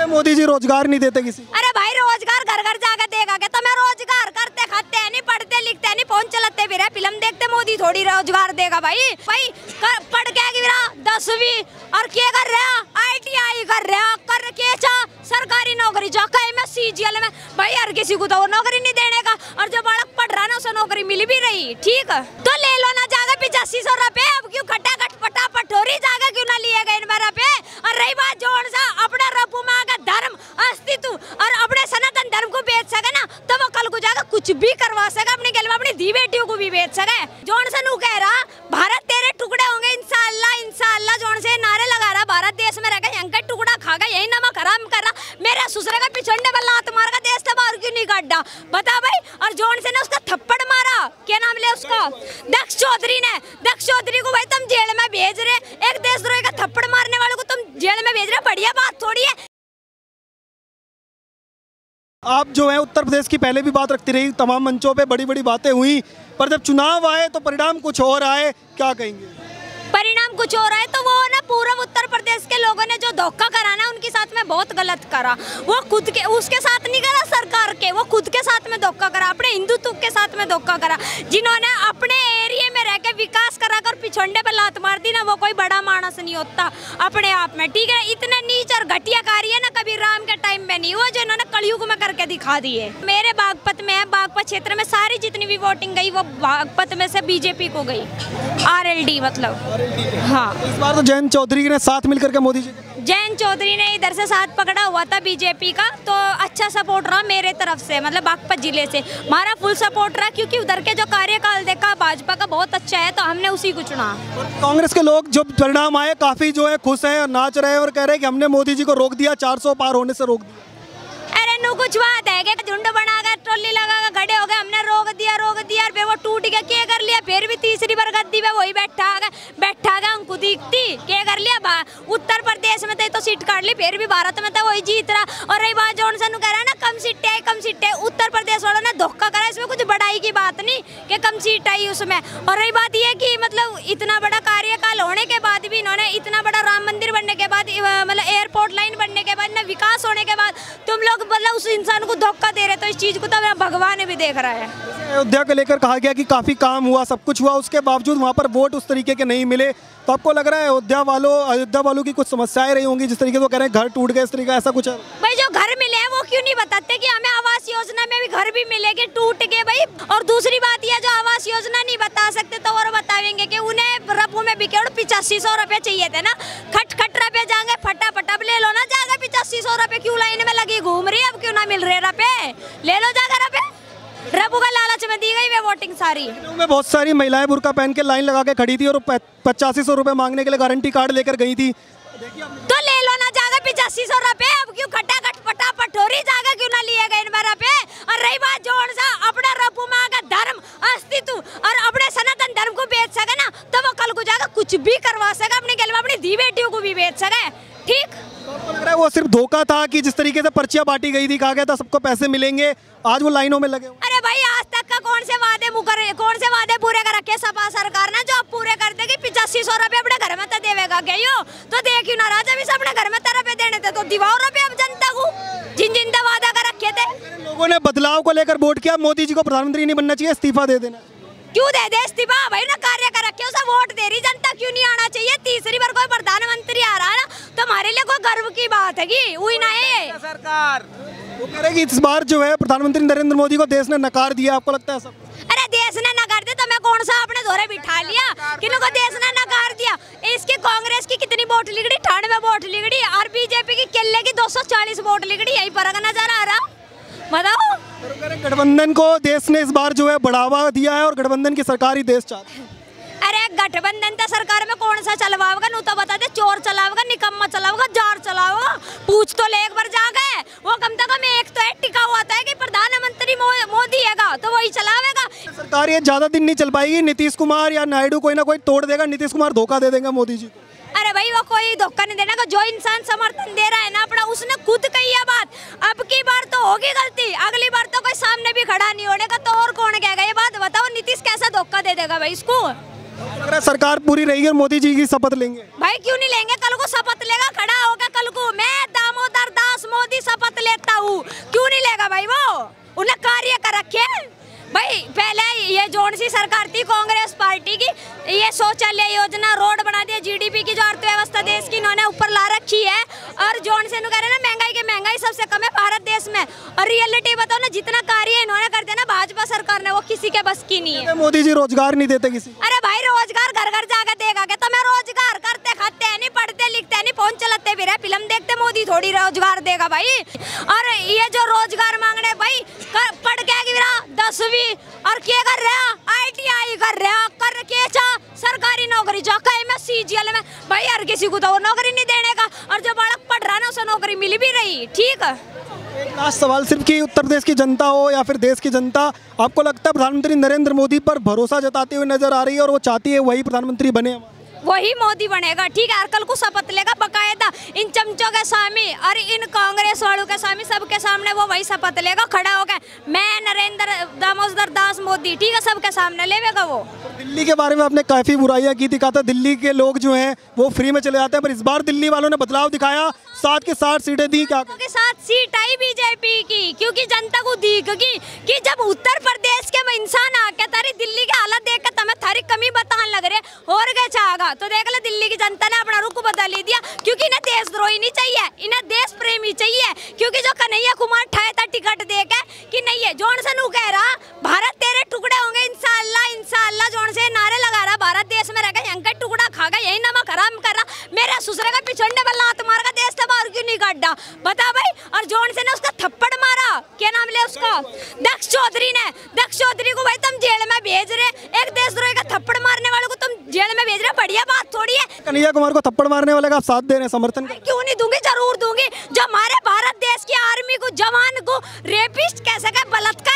रहे मोदी जी रोजगार नहीं देते किसी। अरे भाई रोजगार घर घर जाकर देगा क्या? तो मैं रोजगार करते खाते हैं नहीं, पढ़ते लिखते हैं नहीं, फोन चलाते भी रहे, फिल्म देखते, मोदी थोड़ी रोजगार देगा भाई। भाई पढ़ के गिरा 10वीं और क्या कर रहा? ITI कर रहा, कर के सरकारी नौकरी जो कहीं में CGL में भाई हर किसी को तो वो नौकरी नहीं देने का, और जो बालक पढ़ रहा ना उसे नौकरी मिल भी रही, ठीक तो ले लो ना जाकर 8500 रुपए। अब क्यों खटाखट फटाफट हो रही जाकर क्यों ना लिए गए इन पे? और रही बात जोड़ सा अपने रबू माँ का धर्म अस्तित्व और अपने सनातन धर्म को बेच सके ना, तो वो कल को जाकर कुछ भी करवा सके, अपने गल में अपनी धी बेटियों को भी बेच सके। जोन से नू कह रहा भारत तेरे टुकड़े होंगे इंशाअल्लाह इंशाअल्लाह, जोन से नारे लगा रहा भारत देश में रहकर यहीं का टुकड़ा खागा, यही नमक हराम कर रहा, मेरा ससुरे का पिछड़ने पर लात मार का देश था बाहर क्यों नहीं काटा बता भाई। और जोन से ने उसका थप्पड़ मारा, क्या नाम ले उसका, दक्ष चौधरी ने, दक्ष चौधरी को भाई तुम जेल में भेज रहे, एक देशद्रोही का थप्पड़ मारने वाले को तुम जेल में भेज रहे, बढ़िया बात थोड़ी है। आप जो है उत्तर प्रदेश की पहले भी बात रखती रही, तमाम मंचों पे बड़ी बड़ी बातें हुई, पर जब चुनाव आए तो परिणाम कुछ और आए, क्या कहेंगे? परिणाम कुछ हो रहा है तो वो ना पूर्व उत्तर प्रदेश के लोगों ने जो धोखा करा ना उनके साथ में बहुत गलत करा। वो खुद के उसके साथ नहीं करा सरकार के, वो खुद के साथ में धोखा करा, अपने हिंदुत्व के साथ में धोखा करा। जिन्होंने अपने एरिया में रह के विकास करा कर पिछड़ने पे लात मार दी ना, वो कोई बड़ा मानस नहीं होता अपने आप में, ठीक है। इतने नीच और घटिया कार्य है ना कभी राम के टाइम में नहीं हुआ जो इन्होंने कलयुग में करके दिखा दिए। मेरे बागपत में है, बागपत क्षेत्र में सारी जितनी भी वोटिंग गई वो बागपत में से बीजेपी को गई, RLD मतलब। हाँ इस बार तो जयंत चौधरी ने साथ मिलकर के मोदी जी, जयंत चौधरी ने इधर से साथ पकड़ा हुआ था बीजेपी का, तो अच्छा सपोर्ट रहा मेरे तरफ से, मतलब बागपत जिले से हमारा फुल सपोर्ट रहा, क्योंकि उधर के जो कार्यकाल देखा भाजपा का बहुत अच्छा है, तो हमने उसी को चुना। कांग्रेस के लोग जब परिणाम आए काफी जो है खुश हैं और नाच रहे हैं और कह रहे हैं कि हमने मोदी जी को रोक दिया, 400 पार होने से रोक दिया। अरे नु कुछ बात है कि झुंड बनाकर ट्रॉली लगाकर खड़े हो गए, हमने रोक दिया फिर वो टूट गया, क्या कर लिया, फिर भी तीसरी बार गद्दी पे वही बैठा गया हमको दिखती, क्या कर लिया, उत्तर प्रदेश में तो सीट काट ली, फिर भी भारत में तो वही जीत रहा। और रही बात जॉनसन कह रहा है ना कम सीटें, उत्तर प्रदेश वालों ने धोखा करा, इसमें कुछ बड़ाई की बात नहीं कि कम सीट आई उसमें। और रही बात यह कि मतलब इतना बड़ा कार्यकाल होने के बाद भी इन्होंने, इतना बड़ा राम मंदिर बनने के बाद, मतलब एयरपोर्ट लाइन बनने के बाद, विकास होने के बाद तुम लोग मतलब उस इंसान को धोखा दे रहे, तो इस चीज को तो भगवान भी देख रहा है। अयोध्या को लेकर कहा गया कि काफी काम हुआ, सब कुछ हुआ, उसके बावजूद वहाँ पर वोट उस तरीके के नहीं मिले, तो आपको लग रहा है अयोध्या वालों की कुछ समस्याएं रही होंगी, जिस तरीके से वो कह रहे हैं घर टूट गए, इस तरीके ऐसा कुछ है? भाई जो घर मिले हैं वो क्यों नहीं बताते कि हमें आवास योजना में भी घर भी मिलेगी, टूट गए भाई। और दूसरी बात यह जो आवास योजना नहीं बता सकते तो और बताएंगे कि उन्हें रबू में बिके 8500 रुपए चाहिए थे ना, खट रुपए जाएंगे फटाफट, अब ले लो ना जाकर 8500 रुपए, क्यों लाइन में लगी घूम रही है, अब क्यों ना मिल रहे रुपए, ले लो जाकर रुपए, रबू का लालच में दी गई वे वोटिंग सारी। में बहुत सारी महिलाएं बुर्का पहन के लाइन लगा के खड़ी थी और 8500 रुपए मांगने के लिए गारंटी कार्ड लेकर गई थी, तो ले लो ना जाकर 8500 रुपए, अब क्यों खटाखट फटाफट हो रही जाकर क्यों ना लिए गए इन रुपए। और रही बात जोड़ सा अपने रबू माँ का धर्म अस्तित्व और अपने सनातन धर्म को बेच सके ना, तो वो कल को जाकर कुछ भी करवा सके, अपने गल में अपनी धी बेटियों को भी बेच सके, ठीक। तो लग रहा है वो सिर्फ धोखा था कि जिस तरीके से पर्चियां बांटी गई थी, कहा गया था सबको पैसे मिलेंगे, आज वो लाइनों में लगे। अरे भाई आज तक का कौन से वादे पूरे कर रखे सपा सरकार ने, जो आप पूरे कर देगी 8500 रुपए अपने घर में तो देवेगा क्या यो, तो देखियो ना राजा भी अपने घर में रुपए देने थे, तो दिवाओ रुपए अब जनता को जिन वादा कर रखे थे। लोगों ने बदलाव को लेकर वोट किया, मोदी जी को प्रधानमंत्री नहीं बनना चाहिए, इस्तीफा दे देना। क्यों दे दे इस्तीफा भाई, ना कार्य कर रखे उसे वोट दे रही जनता, क्यों नहीं आना चाहिए? तीसरी बार कोई प्रधानमंत्री आ रहा है ना, तो हमारे लिए कोई गर्व की बात है कि वही ना है सरकार। वो कह रहे हैं कि इस बार जो है प्रधानमंत्री नरेंद्र मोदी को देश ने नकार दिया, आपको लगता है सब? अरे देश ने नकार दिया तो मैं कौन सा अपने दौरे बिठा लिया, किनको देश ने नकार दिया? इसकी कांग्रेस की कितनी वोट लिगड़ी, 98 वोट लिगड़ी, और बीजेपी की केले की 240 वोट लिगड़ी, यही फर्क नजर आ रहा, बताओ। गठबंधन को देश ने इस बार जो है बढ़ावा दिया है और गठबंधन की सरकार ही देश चाहती है। अरे गठबंधन तो सरकार में कौन सा चलवाओगा, नू तो बता दे, चोर चलाओगा, निकम्मा चलाओगा, जार चलाओगा, पूछ तो ले एक बार जाके, वो कम से कम एक तो है टिका हुआ था कि प्रधानमंत्री मोदी है तो वही चलावेगा। सरकार ये ज्यादा दिन नहीं चल पाएगी, नीतीश कुमार या नायडू कोई ना कोई तोड़ देगा, नीतीश कुमार धोखा दे देंगे मोदी जी को। अरे भाई वो कोई धोखा नहीं देना, जो इंसान समर्थन दे रहा है ना अपना, उसने खुद कही है बात, अब की बार तो होगी गलती, अगली बार तो कोई सामने भी खड़ा नहीं होने का, तो और कौन कहेगा ये बात, बताओ नीतीश कैसा धोखा दे देगा भाई इसको? अगर सरकार पूरी रहेगी और मोदी जी की शपथ लेंगे, भाई क्यों नहीं लेंगे, कल को शपथ लेगा, खड़ा होगा कल को, मैं दामोदर दास मोदी शपथ लेता हूँ, क्यों नहीं लेगा भाई? वो उन्हें कार्य कर रखे भाई। पहले ये जोन सी सरकार थी कांग्रेस पार्टी की, ये शौचालय योजना, रोड बना दिया, जीडीपी की जो अर्थव्यवस्था देश की इन्होंने ऊपर ला रखी है। और जोन से कह रहे ना महंगाई के महंगाई सबसे कम है भारत देश में। और रियलिटी बताओ ना, जितना कार्य इन्होंने कर दिया ना भाजपा सरकार ने, वो किसी के बस की नहीं है। मोदी जी रोजगार नहीं देते किसी। अरे भाई रोजगार घर घर जाकर देगा क्या? तो मैं रोजगार करते खाते हैं नहीं, पढ़ते लिखते नहीं, फोन चलाते भी रहे, फिल्म देखते, मोदी थोड़ी रोजगार देगा भाई। और ये जो रोजगार मांगने भाई, पढ़ के 10वीं और क्या कर रहा? ITI कर रहा, कर के सरकारी नौकरी जा में CGL में भाई, हर किसी को तो वो नौकरी नहीं देने का। और जो बालक पढ़ रहा ना उसे नौकरी मिल भी रही। ठीक है, एक लास्ट सवाल सिर्फ कि उत्तर प्रदेश की जनता हो या फिर देश की जनता, आपको लगता है प्रधानमंत्री नरेंद्र मोदी पर भरोसा जताते हुए नजर आ रही है और वो चाहती है वही प्रधानमंत्री बने? वही मोदी बनेगा। ठीक है, कल को शपथ लेगा बकायदा इन चमचों के सामने और इन कांग्रेस वालों के सामने, सबके सामने वो वही शपथ लेगा खड़ा होकर, मैं नरेंद्र दामोदर दास मोदी। ठीक है, सबके सामने लेगा वो। दिल्ली के बारे में आपने काफी बुराइयां की थी, कहा था दिल्ली के लोग जो हैं वो फ्री में चले जाते हैं, पर इस बार दिल्ली वालों ने बदलाव दिखाया, 7 के 7 सीटें दी। क्या के 7 सीट आई बीजेपी की, क्योंकि जनता को दिखेगी कि जब उत्तर प्रदेश के इंसान आके तारी दिल्ली की हालत देख कर तुम्हें थारी कमी बताने लग रहे और क्या चाहेगा। तो देख ले, दिल्ली की जनता ने अपना रुख बदल ही दिया, क्योंकि इन्हें देशद्रोही नहीं चाहिए, इन्हें देश प्रेमी चाहिए। क्योंकि जो कन्हैया कुमार ठाए था टिकट देके कि नहीं है, जॉनसन कह रहा भारत तेरे टुकड़े होंगे इंशाअल्लाह इंशाअल्लाह, जॉन से नारे लगा रहा भारत देश में रहकर यंका टुकड़ा खागा, यही नमक हराम कर रहा, मेरे ससुरे का पिछड़ने वाला लात मार का देश से बाहर क्यों नहीं काटा बता भाई। और जॉन से ने उसका थप्पड़ मारा, क्या नाम ले उसका, दक्ष चौधरी ने। दक्ष चौधरी को भाई तुम जेल में भेज रहे, एक देशद्रोही का थप्पड़ मारने वाले को तुम जेल में भेज रहे, बढ़िया बात थोड़ी है। कन्हैया कुमार को थप्पड़ मारने वाले का आप साथ दे रहे हैं, समर्थन क्यों नहीं दूंगी, जरूर दूंगी। जो हमारे भारत देश की आर्मी को, जवान को रेपिस्ट कह सके, बलात्कार